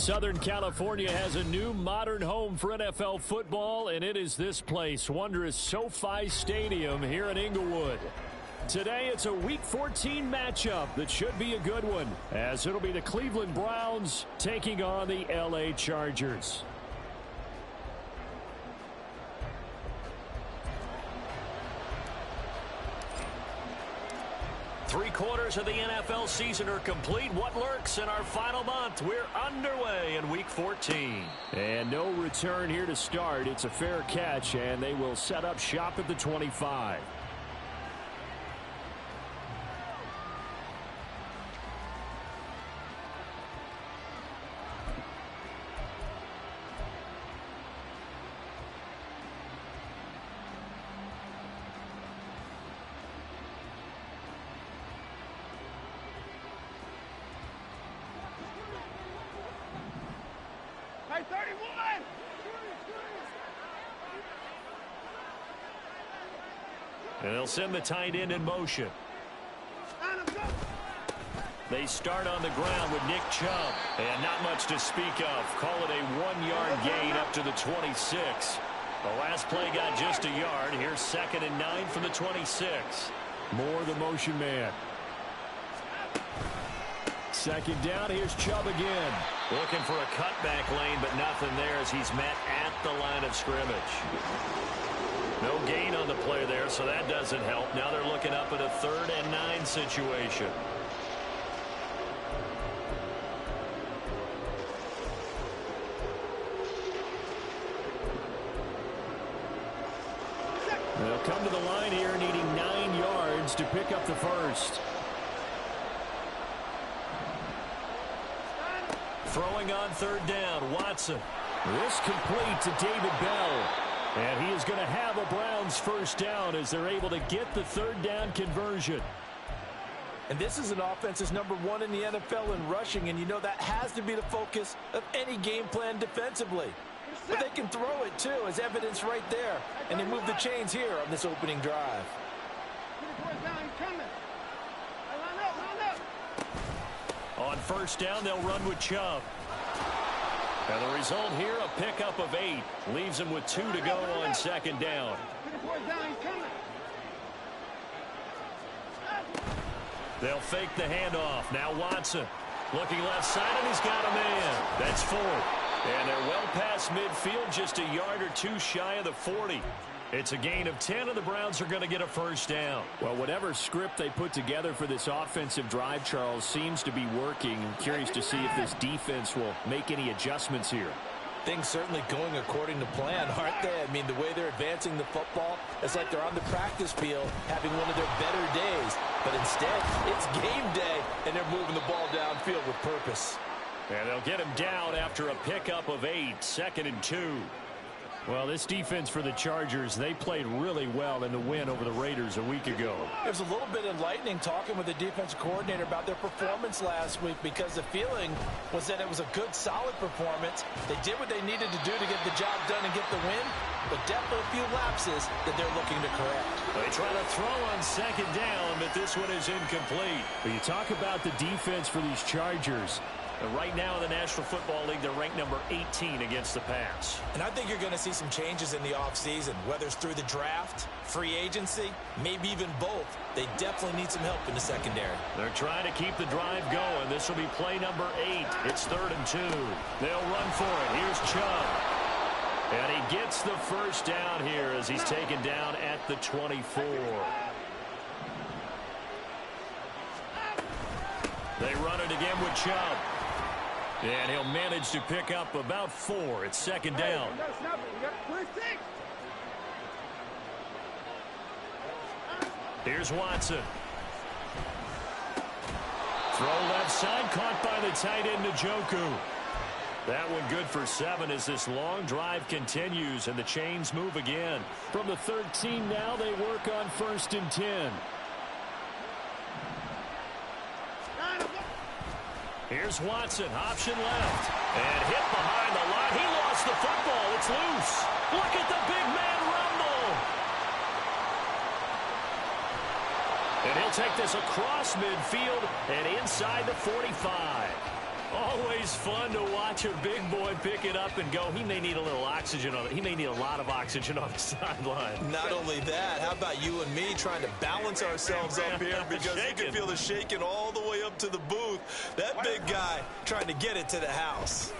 Southern California has a new modern home for NFL football, and it is this place, wondrous SoFi Stadium here in Inglewood. Today, it's a Week 14 matchup that should be a good one, as it'll be the Cleveland Browns taking on the LA Chargers. Three-quarters of the NFL season are complete. What lurks in our final month? We're underway in Week 14. And no return here to start. It's a fair catch, and they will set up shop at the 25. And they'll send the tight end in motion. They start on the ground with Nick Chubb. And not much to speak of. Call it a 1-yard gain up to the 26. The last play got just a yard. Here's 2nd and 9 from the 26. More the motion man. Second down, here's Chubb again. Looking for a cutback lane, but nothing there as he's met at the line of scrimmage. No gain on the play there, so that doesn't help. Now they're looking up at a 3rd and 9 situation. They'll come to the line here needing 9 yards to pick up the first. Throwing on 3rd down, Watson. This complete to David Bell. And he is going to have a Browns first down as they're able to get the 3rd down conversion. And this is an offense that's #1 in the NFL in rushing, and you know that has to be the focus of any game plan defensively. But they can throw it too, as evidence right there. And they move the chains here on this opening drive. On first down, they'll run with Chubb. And the result here, a pickup of 8. Leaves him with 2 to go on 2nd down. They'll fake the handoff. Now Watson. Looking left side, and he's got a man. That's 4. And they're well past midfield, just a yard or 2 shy of the 40. It's a gain of 10, and the Browns are going to get a first down. Well, whatever script they put together for this offensive drive, Charles, seems to be working. I'm curious to see if this defense will make any adjustments here. Things certainly going according to plan, aren't they? I mean, the way they're advancing the football, it's like they're on the practice field having one of their better days. But instead, it's game day, and they're moving the ball downfield with purpose. And they'll get him down after a pickup of 8, 2nd and 2. Well, this defense for the Chargers, they played really well in the win over the Raiders a week ago. There's a little bit enlightening talking with the defensive coordinator about their performance last week, because the feeling was that it was a good, solid performance. They did what they needed to do to get the job done and get the win, but definitely a few lapses that they're looking to correct. They try to throw on 2nd down, but this one is incomplete. But you talk about the defense for these Chargers. And right now in the National Football League, they're ranked number 18 against the pass. And I think you're going to see some changes in the offseason, whether it's through the draft, free agency, maybe even both. They definitely need some help in the secondary. They're trying to keep the drive going. This will be play number 8. It's 3rd and 2. They'll run for it. Here's Chubb. And he gets the first down here as he's taken down at the 24. They run it again with Chubb. And he'll manage to pick up about 4. It's 2nd down. Here's Watson. Throw left side, caught by the tight end, Njoku. That one good for 7 as this long drive continues, and the chains move again. From the 13 now, they work on 1st and 10. Here's Watson, option left, and hit behind the line. He lost the football. It's loose. Look at the big man rumble. And he'll take this across midfield and inside the 45. Always fun to watch a big boy pick it up and go. He may need a little oxygen on it. He may need a lot of oxygen on the sideline. Not only that, how about you and me trying to balance ourselves up here because you can feel the shaking all the way up to the booth. That big guy trying to get it to the house.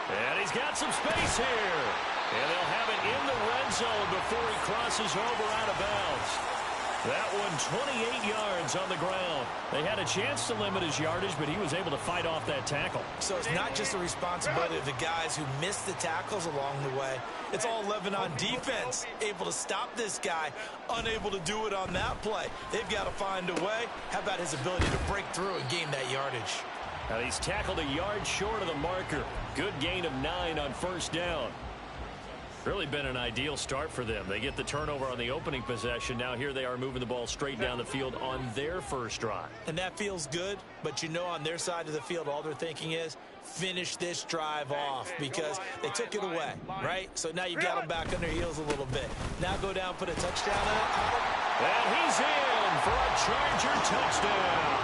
And he's got some space here. And they'll have it in the red zone before he crosses over out of bounds. That one 28 yards on the ground. They had a chance to limit his yardage, but he was able to fight off that tackle. So it's not just the responsibility of the guys who missed the tackles along the way. It's all 11 on defense, able to stop this guy, unable to do it on that play. They've got to find a way. How about his ability to break through and gain that yardage? Now he's tackled a yard short of the marker. Good gain of 9 on first down. Really been an ideal start for them. They get the turnover on the opening possession. Now here they are moving the ball straight down the field on their first drive. And that feels good, but you know on their side of the field all they're thinking is finish this drive off because they took it away, right? So now you got them back on their heels a little bit. Now go down, put a touchdown on it. And he's in for a Charger touchdown.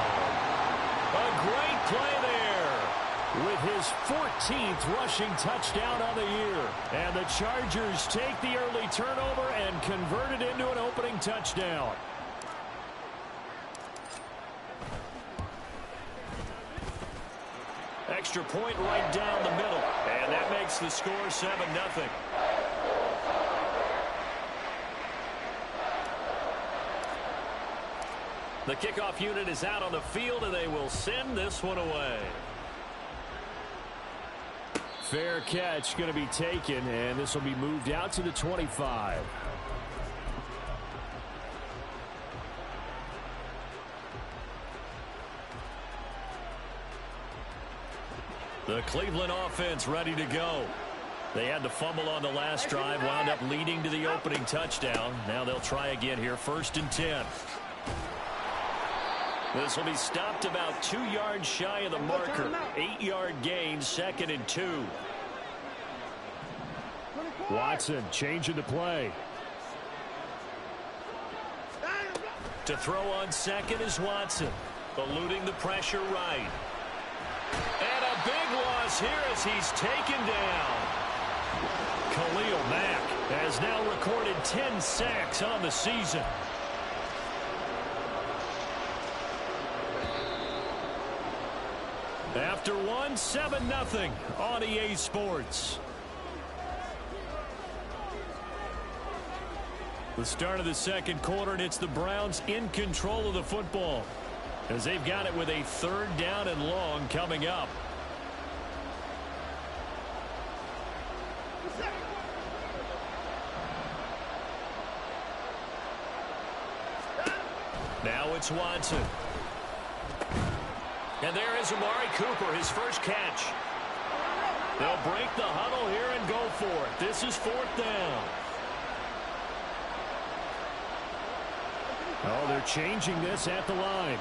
A great play there with his 14th rushing touchdown on the year. And the Chargers take the early turnover and convert it into an opening touchdown. Extra point right down the middle. And that makes the score 7-0. The kickoff unit is out on the field, and they will send this one away. Fair catch going to be taken, and this will be moved out to the 25. The Cleveland offense ready to go. They had to fumble on the last drive, wound up leading to the opening touchdown. Now they'll try again here, 1st and 10. This will be stopped about 2 yards shy of the marker. 8-yard gain, 2nd and 2. Watson changing the play. To throw on second is Watson. Eluding the pressure right. And a big loss here as he's taken down. Khalil Mack has now recorded 10 sacks on the season. After one, 7-0 on EA Sports. The start of the second quarter, and it's the Browns in control of the football as they've got it with a 3rd down and long coming up. Now it's Watson. And there is Amari Cooper, his first catch. They'll break the huddle here and go for it. This is 4th down. Oh, they're changing this at the line.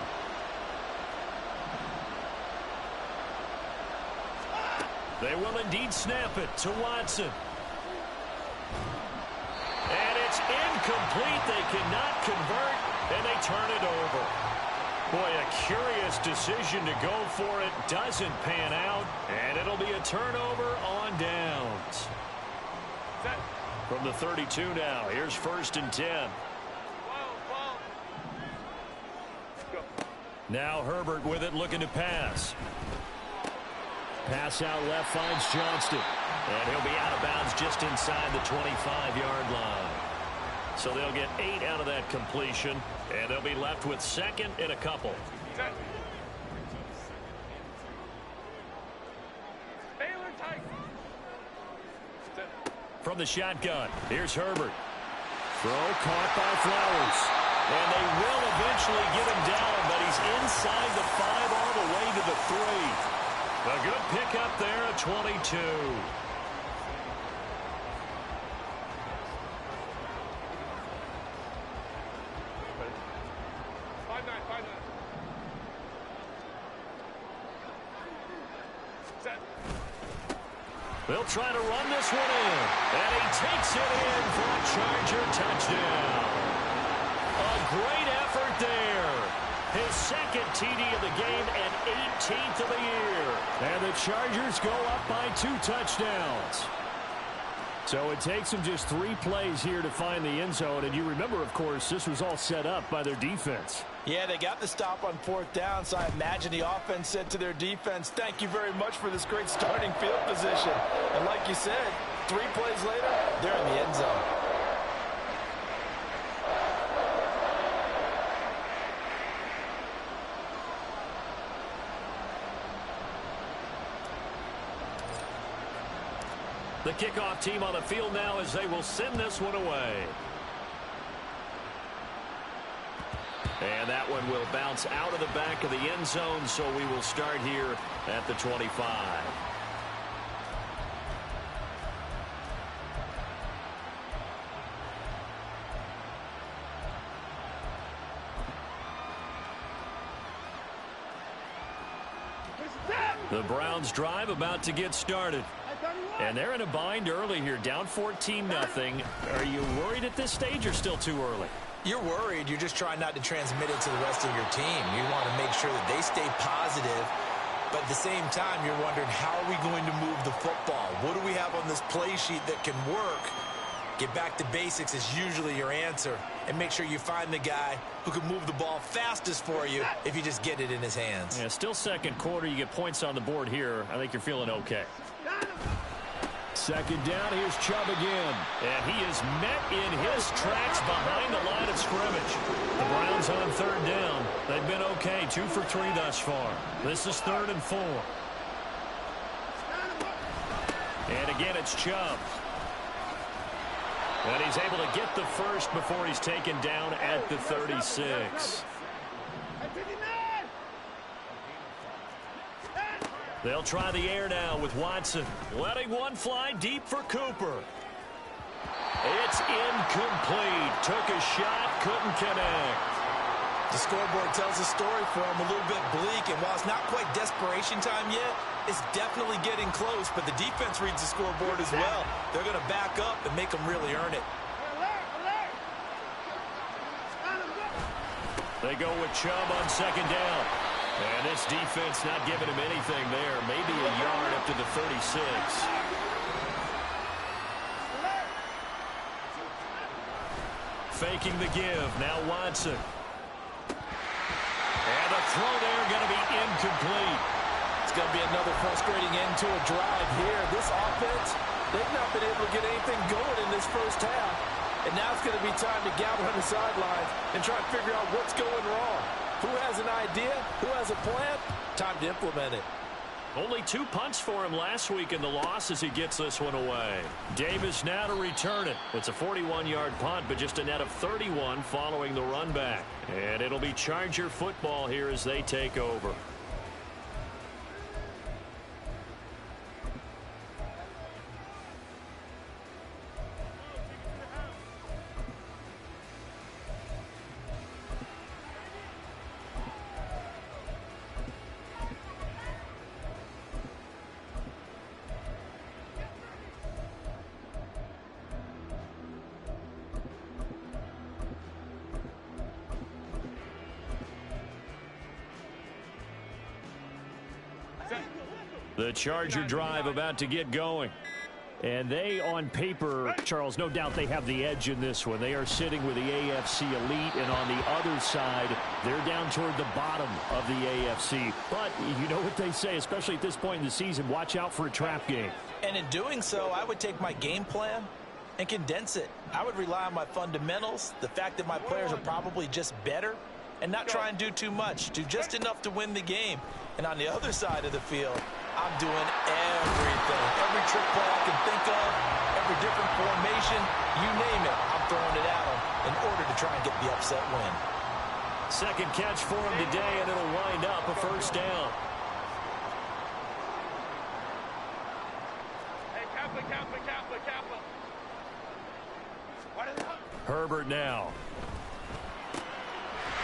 They will indeed snap it to Watson. And it's incomplete. They cannot convert, and they turn it over. Boy, a curious decision to go for it. Doesn't pan out, and it'll be a turnover on downs. From the 32 now, here's 1st and 10. Now Herbert with it, looking to pass. Pass out left finds Johnston. And he'll be out of bounds just inside the 25-yard line. So they'll get 8 out of that completion, and they'll be left with 2nd and a couple. From the shotgun, here's Herbert. Throw caught by Flowers. And they will eventually get him down, but he's inside the 5 all the way to the 3. A good pickup there at 22. They'll try to run this one in. And he takes it in for a Charger touchdown. A great effort there. His second TD of the game and 18th of the year. And the Chargers go up by 2 touchdowns. So it takes them just 3 plays here to find the end zone. And you remember, of course, this was all set up by their defense. Yeah, they got the stop on 4th down, so I imagine the offense said to their defense, thank you very much for this great starting field position. And like you said, 3 plays later, they're in the end zone. The kickoff team on the field now as they will send this one away. And that one will bounce out of the back of the end zone, so we will start here at the 25. The Browns drive about to get started. And they're in a bind early here, down 14-0. Are you worried at this stage or still too early? You're worried. You're just trying not to transmit it to the rest of your team. You want to make sure that they stay positive. But at the same time, you're wondering, how are we going to move the football? What do we have on this play sheet that can work? Get back to basics is usually your answer. And make sure you find the guy who can move the ball fastest for you if you just get it in his hands. Yeah, still second quarter. You get points on the board here. I think you're feeling okay. Second down, here's Chubb again. And he is met in his tracks behind the line of scrimmage. The Browns on 3rd down. They've been okay, 2 for 3 thus far. This is 3rd and 4. And again, it's Chubb. And he's able to get the first before he's taken down at the 36. They'll try the air now with Watson. Letting one fly deep for Cooper. It's incomplete. Took a shot, couldn't connect. The scoreboard tells a story for him, a little bit bleak. And while it's not quite desperation time yet, it's definitely getting close. But the defense reads the scoreboard as well. They're going to back up and make them really earn it. They go with Chubb on 2nd down. And this defense not giving him anything there. Maybe a yard up to the 36. Faking the give. Now Watson. And the throw there going to be incomplete. It's going to be another frustrating end to a drive here. This offense, they've not been able to get anything going in this first half. And now it's going to be time to gather on the sidelines and try to figure out what's going wrong. Who has an idea? Who has a plan? Time to implement it. Only 2 punts for him last week in the loss as he gets this one away. Davis now to return it. It's a 41-yard punt, but just a net of 31 following the run back. And it'll be Charger football here as they take over. The Charger drive about to get going. And they, on paper, Charles, no doubt they have the edge in this one. They are sitting with the AFC elite, and on the other side, they're down toward the bottom of the AFC. But you know what they say, especially at this point in the season, watch out for a trap game. And in doing so, I would take my game plan and condense it. I would rely on my fundamentals, the fact that my players are probably just better, and not try and do too much, do just enough to win the game. And on the other side of the field, I'm doing everything. Every trick play I can think of, every different formation, you name it, I'm throwing it at them in order to try and get the upset win. Second catch for him today, and it'll wind up a first down. Hey, Kappa. Herbert now.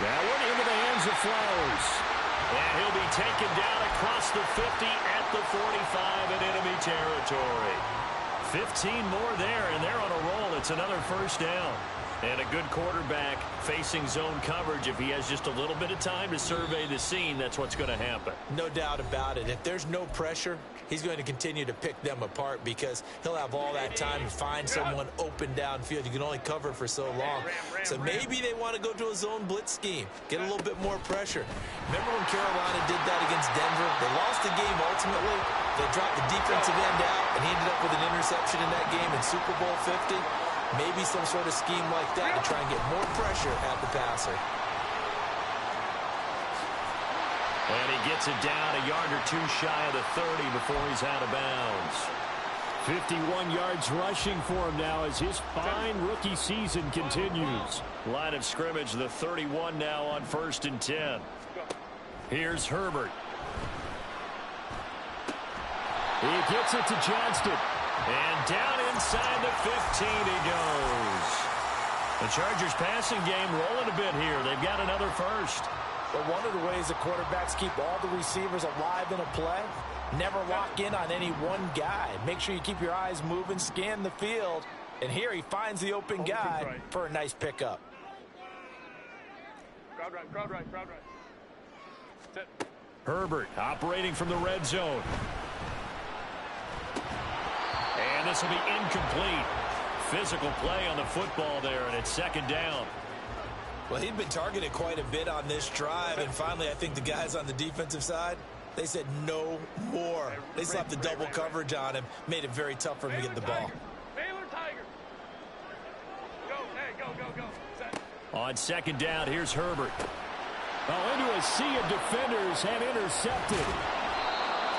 That one into the hands of Flowers. And he'll be taken down across the 50 at the 45 in enemy territory. 15 more there, and they're on a roll. It's another first down. And a good quarterback facing zone coverage, if he has just a little bit of time to survey the scene, that's what's going to happen. No doubt about it. If there's no pressure, he's going to continue to pick them apart because he'll have all that time to find someone open downfield. You can only cover for so long. So maybe they want to go to a zone blitz scheme, get a little bit more pressure. Remember when Carolina did that against Denver? They lost the game ultimately. They dropped the defensive end out, and he ended up with an interception in that game in Super Bowl 50. Maybe some sort of scheme like that to try and get more pressure at the passer. And he gets it down a yard or two shy of the 30 before he's out of bounds. 51 yards rushing for him now as his fine rookie season continues. Line of scrimmage, the 31 now on 1st and 10. Here's Herbert. He gets it to Johnston. And down inside the 15 he goes. The Chargers passing game rolling a bit here. They've got another first. But one of the ways the quarterbacks keep all the receivers alive in a play, never lock in on any one guy. Make sure you keep your eyes moving, scan the field. And here he finds the open guy for a nice pickup. Crowd right. Sit. Herbert operating from the red zone. And this will be incomplete. Physical play on the football there, and it's 2nd down. Well, he'd been targeted quite a bit on this drive, and finally I think the guys on the defensive side, they said no more. They slapped the double coverage on him, made it very tough for him to get the ball. Baylor Tiger. Go. Set. On 2nd down, here's Herbert. Into a sea of defenders and intercepted.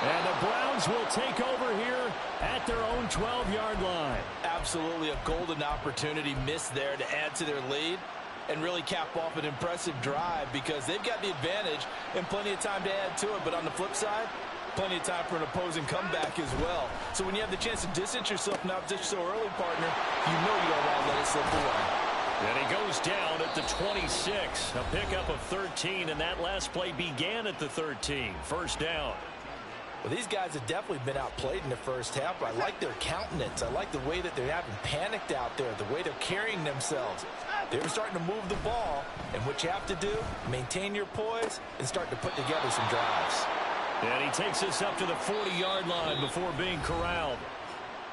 And the Browns will take over here at their own 12-yard line. Absolutely a golden opportunity missed there to add to their lead and really cap off an impressive drive because they've got the advantage and plenty of time to add to it. But on the flip side, plenty of time for an opposing comeback as well. So when you have the chance to distance yourself from opposition so early, partner, you know you don't want to let it slip away. And he goes down at the 26. A pickup of 13, and that last play began at the 13. 1st down. Well, these guys have definitely been outplayed in the first half, but I like their countenance. I like the way that they haven't panicked out there, the way they're carrying themselves. They're starting to move the ball, and what you have to do, maintain your poise and start to put together some drives. And he takes us up to the 40-yard line before being corralled.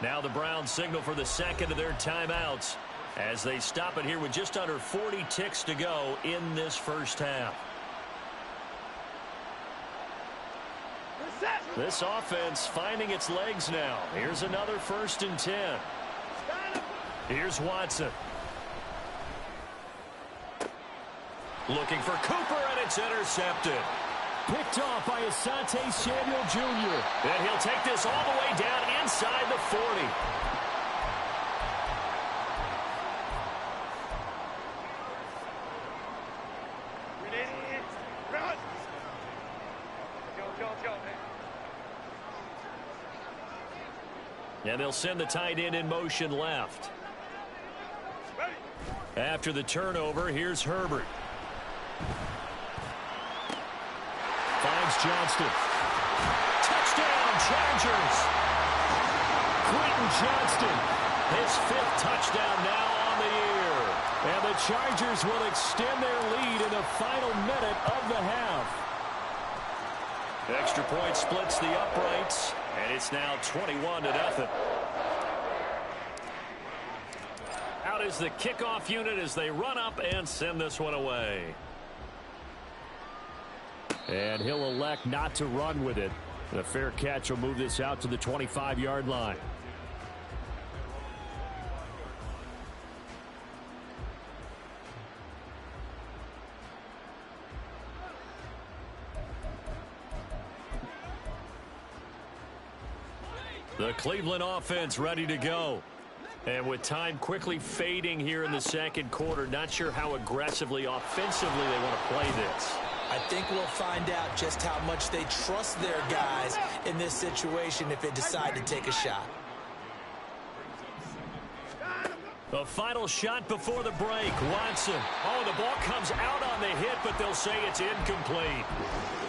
Now the Browns signal for the 2nd of their timeouts as they stop it here with just under 40 ticks to go in this first half. This offense finding its legs now. Here's another 1st and 10. Here's Watson. Looking for Cooper, and it's intercepted. Picked off by Asante Samuel Jr. And he'll take this all the way down inside the 40. And they'll send the tight end in motion left. After the turnover, here's Herbert. Finds Johnston. Touchdown, Chargers. Quentin Johnston. His 5th touchdown now on the year. And the Chargers will extend their lead in the final minute of the half. Extra point splits the uprights, and it's now 21-0. Out is the kickoff unit as they run up and send this one away. And he'll elect not to run with it. The fair catch will move this out to the 25-yard line. The Cleveland offense ready to go. And with time quickly fading here in the 2nd quarter, not sure how aggressively, offensively they want to play this. I think we'll find out just how much they trust their guys in this situation if they decide to take a shot. The final shot before the break. Watson. Oh, the ball comes out on the hit, but they'll say it's incomplete.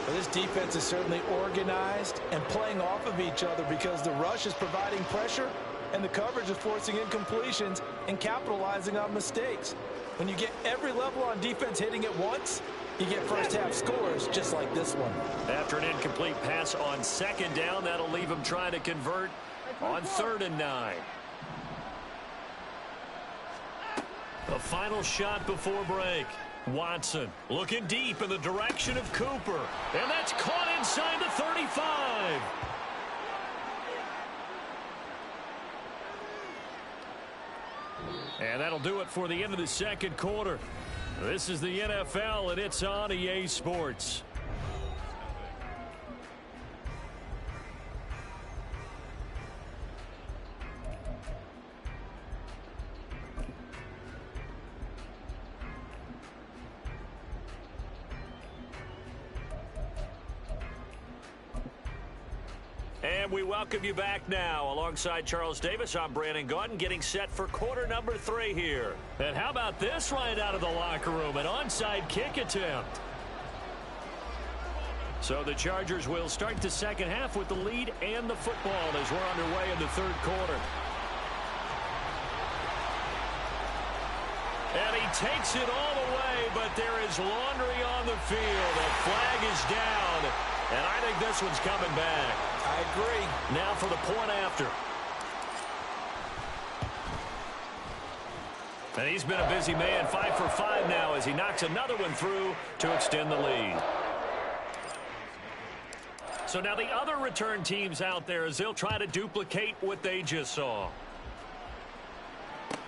Well, this defense is certainly organized and playing off of each other because the rush is providing pressure and the coverage is forcing incompletions and capitalizing on mistakes. When you get every level on defense hitting at once, you get first-half scores just like this one. After an incomplete pass on second down, that'll leave him trying to convert on 3rd and 9. A final shot before break. Watson looking deep in the direction of Cooper. And that's caught inside the 35. And that'll do it for the end of the second quarter. This is the NFL, and it's on EA Sports. And we welcome you back now. Alongside Charles Davis, I'm Brandon Gaudin, getting set for quarter number 3 here. And how about this right out of the locker room? An onside kick attempt. So the Chargers will start the second half with the lead and the football as we're underway in the third quarter. And he takes it all the way, but there is laundry on the field. The flag is down, and I think this one's coming back. I agree. Now for the point after. And he's been a busy man, 5 for 5 now as he knocks another one through to extend the lead. So now the other return teams out there as they'll try to duplicate what they just saw.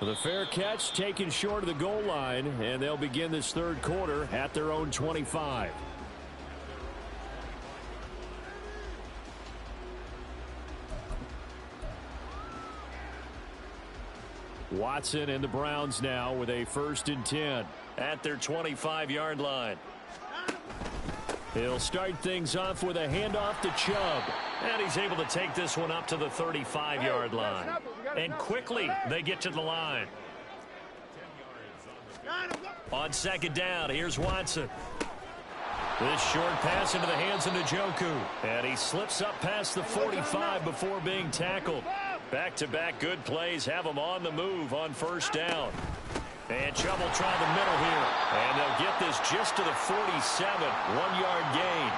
The fair catch taken short of the goal line, and they'll begin this third quarter at their own 25. Watson and the Browns now with a 1st and 10 at their 25-yard line. He'll start things off with a handoff to Chubb. And he's able to take this one up to the 35-yard line. And quickly they get to the line. On second down, here's Watson. This short pass into the hands of Njoku. And he slips up past the 45 before being tackled. Back-to-back good plays have him on the move on 1st down. And Chubb will try the middle here. And they'll get this just to the 47. 1-yard gain.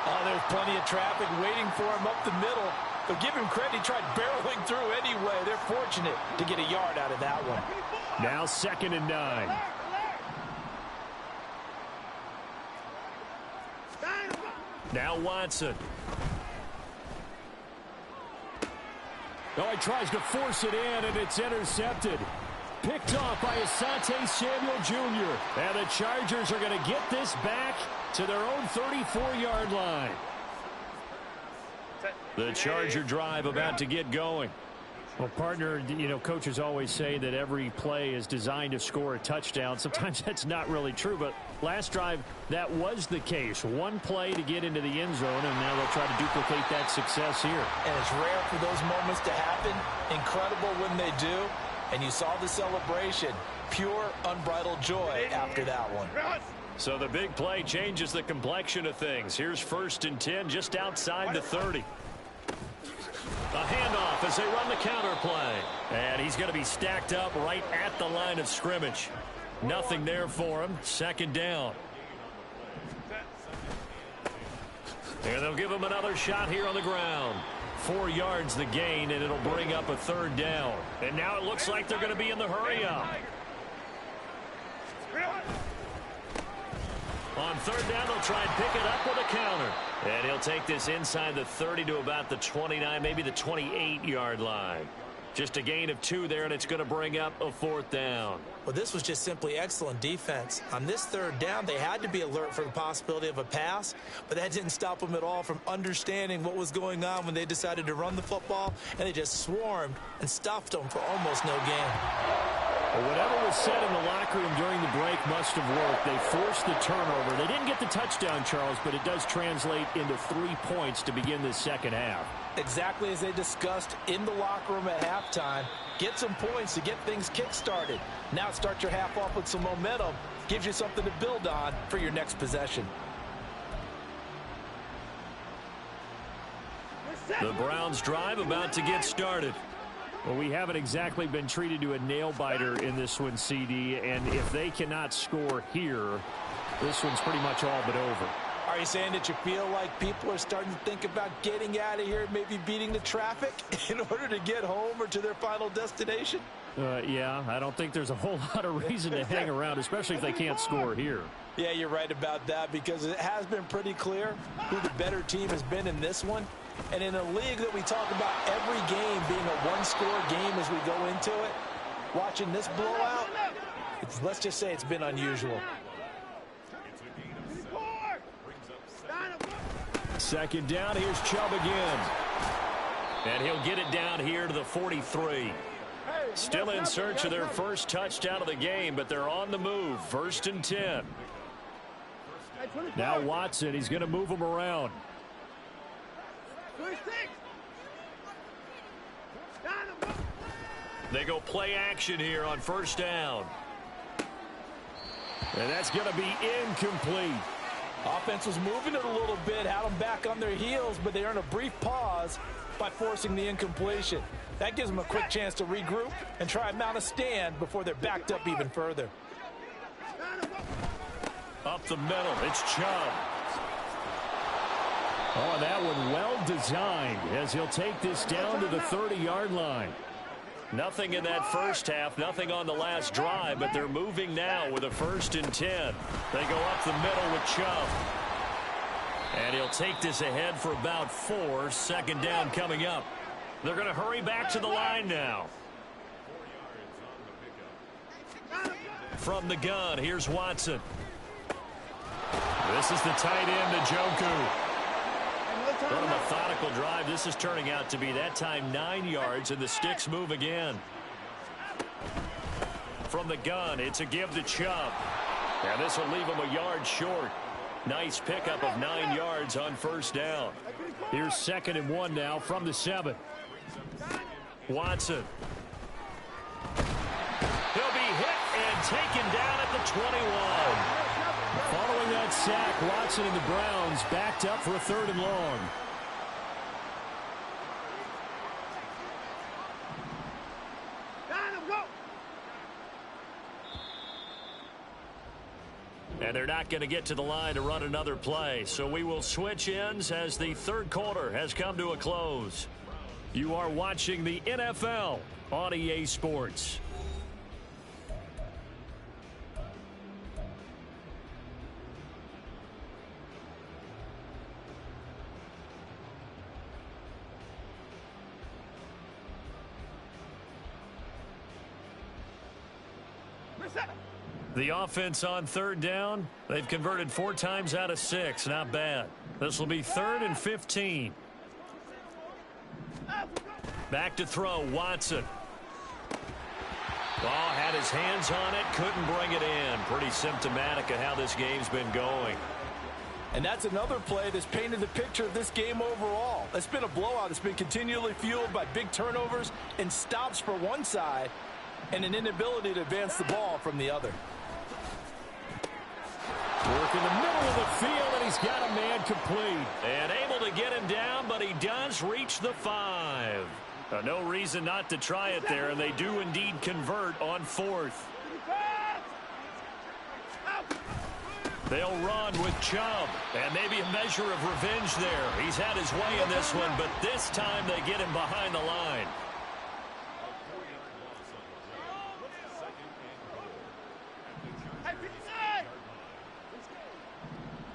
Oh, there's plenty of traffic waiting for him up the middle. But give him credit, he tried barreling through anyway. They're fortunate to get a yard out of that one. Now 2nd and 9. Now Watson. Oh, he tries to force it in, and it's intercepted. Picked off by Asante Samuel Jr. And the Chargers are going to get this back to their own 34-yard line. The Charger drive about to get going. Well, partner, you know, coaches always say that every play is designed to score a touchdown. Sometimes that's not really true, but last drive, that was the case. One play to get into the end zone, and now they'll try to duplicate that success here. And it's rare for those moments to happen. Incredible when they do. And you saw the celebration. Pure, unbridled joy after that one. So the big play changes the complexion of things. Here's 1st and 10 just outside the 30. A handoff as they run the counter play. And he's going to be stacked up right at the line of scrimmage. Nothing there for him. 2nd down. And they'll give him another shot here on the ground. 4 yards the gain, and it'll bring up a 3rd down. And now it looks like they're going to be in the hurry up. On 3rd down, they'll try and pick it up with a counter. And he'll take this inside the 30 to about the 29, maybe the 28-yard line. Just a gain of 2 there, and it's going to bring up a 4th down. Well, this was just simply excellent defense. On this 3rd down, they had to be alert for the possibility of a pass, but that didn't stop them at all from understanding what was going on when they decided to run the football, and they just swarmed and stuffed them for almost no gain. Well, whatever was said in the locker room during the break must have worked. They forced the turnover. They didn't get the touchdown, Charles, but it does translate into 3 points to begin this second half. Exactly as they discussed in the locker room at halftime. Get some points to get things kick-started. Now start your half off with some momentum. Gives you something to build on for your next possession. The Browns drive about to get started. Well, we haven't exactly been treated to a nail-biter in this one, CD, and if they cannot score here, this one's pretty much all but over. Are you saying that you feel like people are starting to think about getting out of here, maybe beating the traffic in order to get home or to their final destination? Yeah, I don't think there's a whole lot of reason to hang around, especially if they can't score here. Yeah, you're right about that, because it has been pretty clear who the better team has been in this one. And in a league that we talk about every game being a one-score game as we go into it, watching this blowout, let's just say it's been unusual. Second down, here's Chubb again. And he'll get it down here to the 43. Still in search of their first touchdown of the game, but they're on the move. 1st and 10. Now Watson, he's going to move him around. They go play action here on 1st down. And that's going to be incomplete. Offense was moving it a little bit, had them back on their heels, but they earned a brief pause by forcing the incompletion. That gives them a quick chance to regroup and try and mount a stand before they're backed up even further. Up the middle, it's Chubb. Oh, that one well designed as he'll take this down to the 30-yard line. Nothing in that first half, nothing on the last drive, but they're moving now with a 1st and 10. They go up the middle with Chubb. And he'll take this ahead for about 4. 2nd down coming up. They're going to hurry back to the line now. From the gun, here's Watson. This is the tight end, Njoku. What a methodical drive this is turning out to be. That time 9 yards, and the sticks move again. From the gun, it's a give to Chubb. And this will leave him a yard short. Nice pickup of 9 yards on 1st down. Here's 2nd and 1 now from the 7. Watson. He'll be hit and taken down at the 21. Following that sack, Watson and the Browns backed up for a 3rd and long. And they're not going to get to the line to run another play. So we will switch ends as the 3rd quarter has come to a close. You are watching the NFL on EA Sports. The offense on 3rd down, they've converted 4 times out of 6. Not bad. This will be 3rd and 15. Back to throw, Watson. Ball had his hands on it, couldn't bring it in. Pretty symptomatic of how this game's been going. And that's another play that's painted the picture of this game overall. It's been a blowout. It's been continually fueled by big turnovers and stops for one side and an inability to advance the ball from the other. Work in the middle of the field, and he's got a man complete. And able to get him down, but he does reach the 5. No reason not to try it there, and they do indeed convert on 4th. They'll run with Chubb, and maybe a measure of revenge there. He's had his way in this one, but this time they get him behind the line.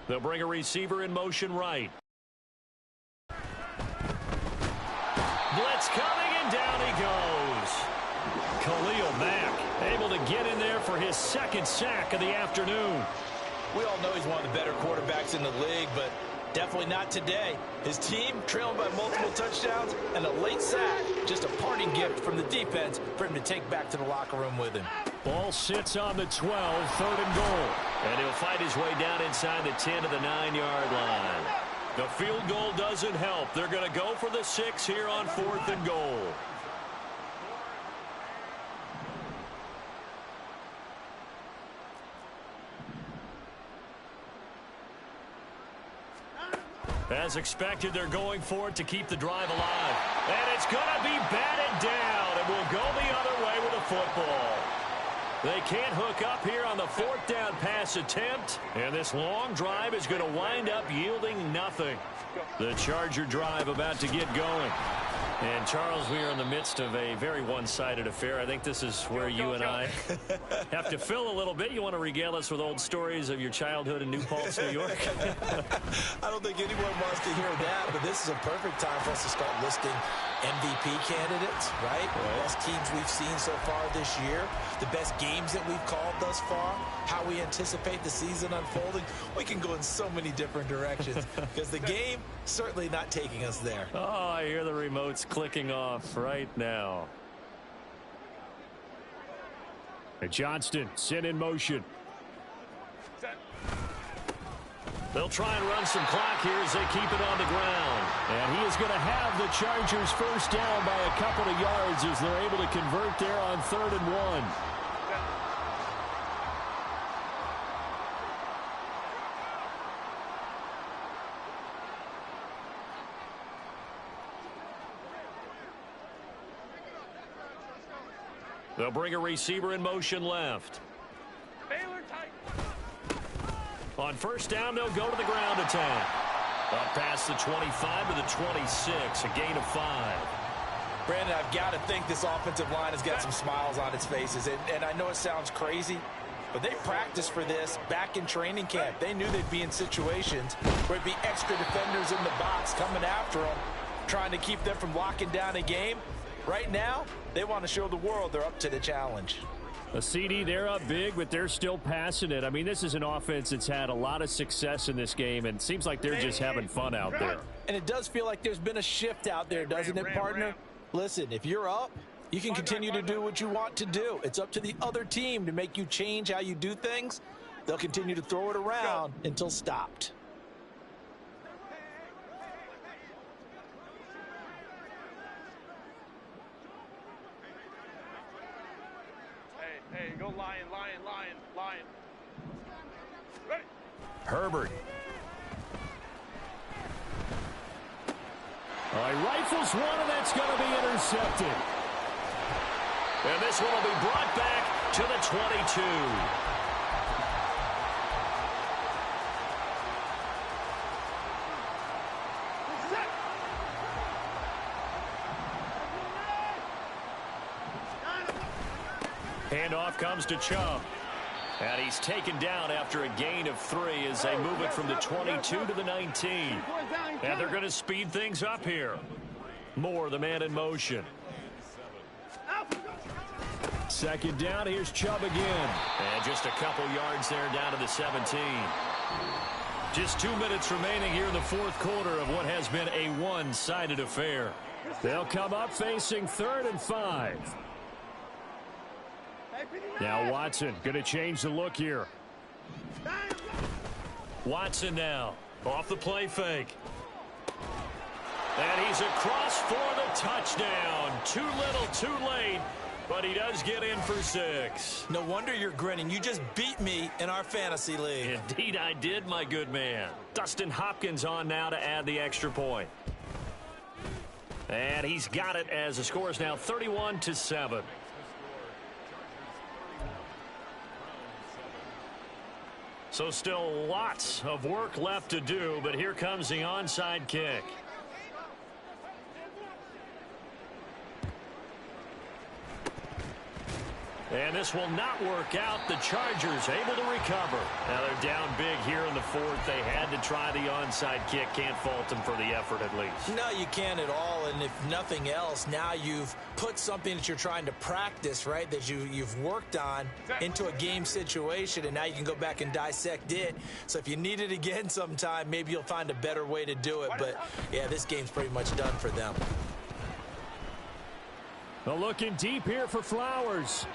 They'll bring a receiver in motion right. Blitz coming, and down he goes. Khalil Mack able to get in there for his 2nd sack of the afternoon. We all know he's one of the better quarterbacks in the league, but definitely not today. His team trailing by multiple touchdowns and a late sack. Just a parting gift from the defense for him to take back to the locker room with him. Ball sits on the 12, 3rd and goal. And he'll fight his way down inside the 10 to the 9-yard line. The field goal doesn't help. They're going to go for the 6 here on 4th and goal. As expected, they're going for it to keep the drive alive. And it's going to be batted down, and we'll go the other way with the football. They can't hook up here on the fourth down pass attempt, and this long drive is going to wind up yielding nothing. The Charger drive about to get going. And, Charles, we are in the midst of a very one-sided affair. I think this is where you and I have to fill a little bit. You want to regale us with old stories of your childhood in New Paltz, New York? I don't think anyone wants to hear that, but this is a perfect time for us to start listing MVP candidates, right? The best teams we've seen so far this year, the best games that we've called thus far, how we anticipate the season unfolding. We can go in so many different directions because the game certainly not taking us there. Oh, I hear the remotes clicking off right now. And Johnston sent in motion. They'll try and run some clock here as they keep it on the ground. And he is going to have the Chargers first down by a couple of yards as they're able to convert there on 3rd and 1. They'll bring a receiver in motion left. On first down, they'll go to the ground attack. Up past the 25 to the 26, a gain of 5. Brandon, I've got to think this offensive line has got some smiles on its faces. And I know it sounds crazy, but they practiced for this back in training camp. They knew they'd be in situations where it'd be extra defenders in the box coming after them, trying to keep them from locking down a game. Right now, they want to show the world they're up to the challenge. A CD, they're up big, but they're still passing it. I mean, this is an offense that's had a lot of success in this game, and it seems like they're just having fun out there. And it does feel like there's been a shift out there, doesn't it, partner? Listen, if you're up, you can continue to do what you want to do. It's up to the other team to make you change how you do things. They'll continue to throw it around until stopped. Hey, go lion. Ready? Herbert. All right, rifles one, and that's going to be intercepted. And this one will be brought back to the 22. Handoff comes to Chubb. And he's taken down after a gain of 3 as they move it from the 22 to the 19. And they're going to speed things up here. Moore, the man in motion. Second down, here's Chubb again. And just a couple yards there down to the 17. Just 2 minutes remaining here in the fourth quarter of what has been a one-sided affair. They'll come up facing 3rd and 5. Now Watson going to change the look here. Watson now off the play fake. And he's across for the touchdown. Too little, too late, but he does get in for 6. No wonder you're grinning. You just beat me in our fantasy league. Indeed I did, my good man. Dustin Hopkins on now to add the extra point. And he's got it as the score is now 31-7. So still lots of work left to do, but here comes the onside kick. And this will not work out. The Chargers able to recover. Now they're down big here in the fourth. They had to try the onside kick. Can't fault them for the effort at least. No, you can't at all. And if nothing else, now you've put something that you're trying to practice, right, that you've worked on into a game situation, and now you can go back and dissect it. So if you need it again sometime, maybe you'll find a better way to do it. But, yeah, this game's pretty much done for them. They're looking deep here for Flowers.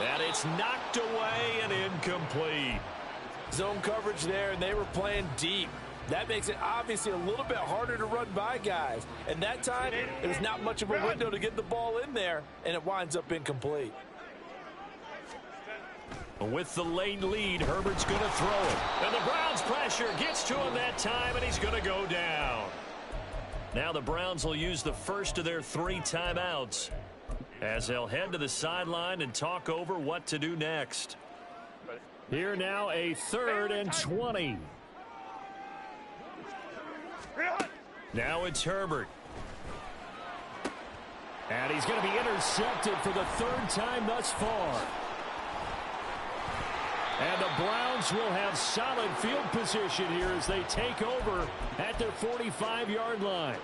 And it's knocked away and incomplete. Zone coverage there, and they were playing deep. That makes it obviously a little bit harder to run by guys. And that time, there's not much of a window to get the ball in there, and it winds up incomplete. With the late lead, Herbert's going to throw it. And the Browns' pressure gets to him that time, and he's going to go down. Now the Browns will use the first of their 3 timeouts as they'll head to the sideline and talk over what to do next. Here now a 3rd and 20. Now it's Herbert. And he's going to be intercepted for the 3rd time thus far. And the Browns will have solid field position here as they take over at their 45-yard line.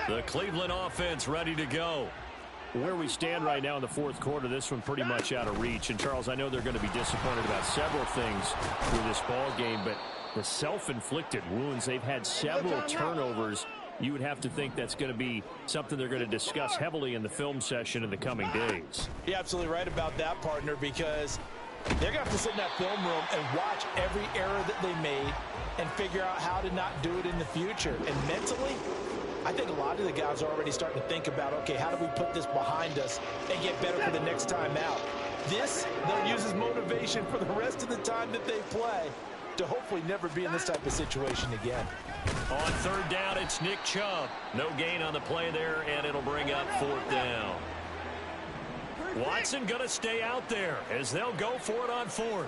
The Cleveland offense ready to go. Where we stand right now in the 4th quarter, this one pretty much out of reach. And, Charles, I know they're going to be disappointed about several things with this ball game, but the self-inflicted wounds, they've had several turnovers. You would have to think that's going to be something they're going to discuss heavily in the film session in the coming days. You're absolutely right about that, partner, because they're going to have to sit in that film room and watch every error that they made and figure out how to not do it in the future. And mentally, I think a lot of the guys are already starting to think about, okay, how do we put this behind us and get better for the next time out? This, they'll use as motivation for the rest of the time that they play to hopefully never be in this type of situation again. On 3rd down, it's Nick Chubb. No gain on the play there, and it'll bring up 4th down. Watson going to stay out there as they'll go for it on 4th.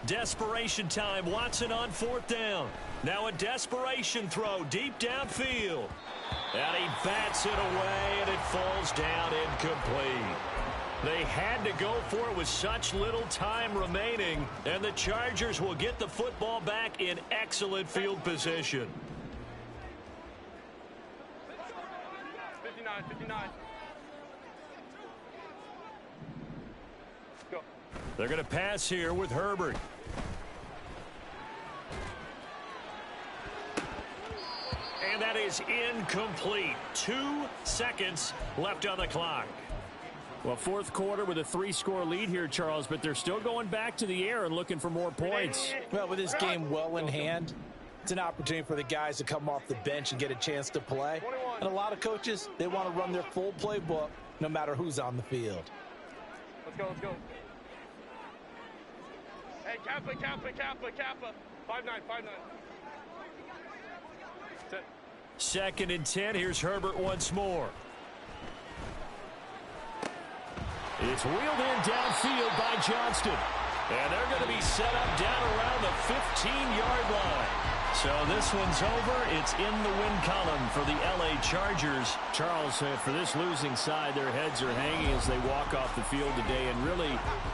Desperation time. Watson on 4th down. Now a desperation throw deep downfield. And he bats it away, and it falls down incomplete. They had to go for it with such little time remaining, and the Chargers will get the football back in excellent field position. 59. Go. They're going to pass here with Herbert. And that is incomplete. 2 seconds left on the clock. Well, 4th quarter with a 3-score lead here, Charles, but they're still going back to the air and looking for more points. Well, with this game well in hand, it's an opportunity for the guys to come off the bench and get a chance to play. And a lot of coaches, they want to run their full playbook no matter who's on the field. Let's go. Hey, Kappa. 5'9". 2nd and 10. Here's Herbert once more. It's wheeled in downfield by Johnston. And they're going to be set up down around the 15-yard line. So this one's over. It's in the win column for the LA Chargers. Charles, for this losing side, their heads are hanging as they walk off the field today. And really,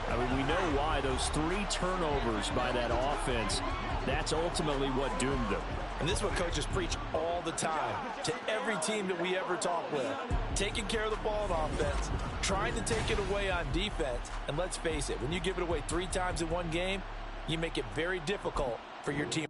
I mean, we know why. Those 3 turnovers by that offense, that's ultimately what doomed them. And this is what coaches preach all the time to every team that we ever talk with. Taking care of the ball on offense, trying to take it away on defense. And let's face it, when you give it away 3 times in one game, you make it very difficult for your team.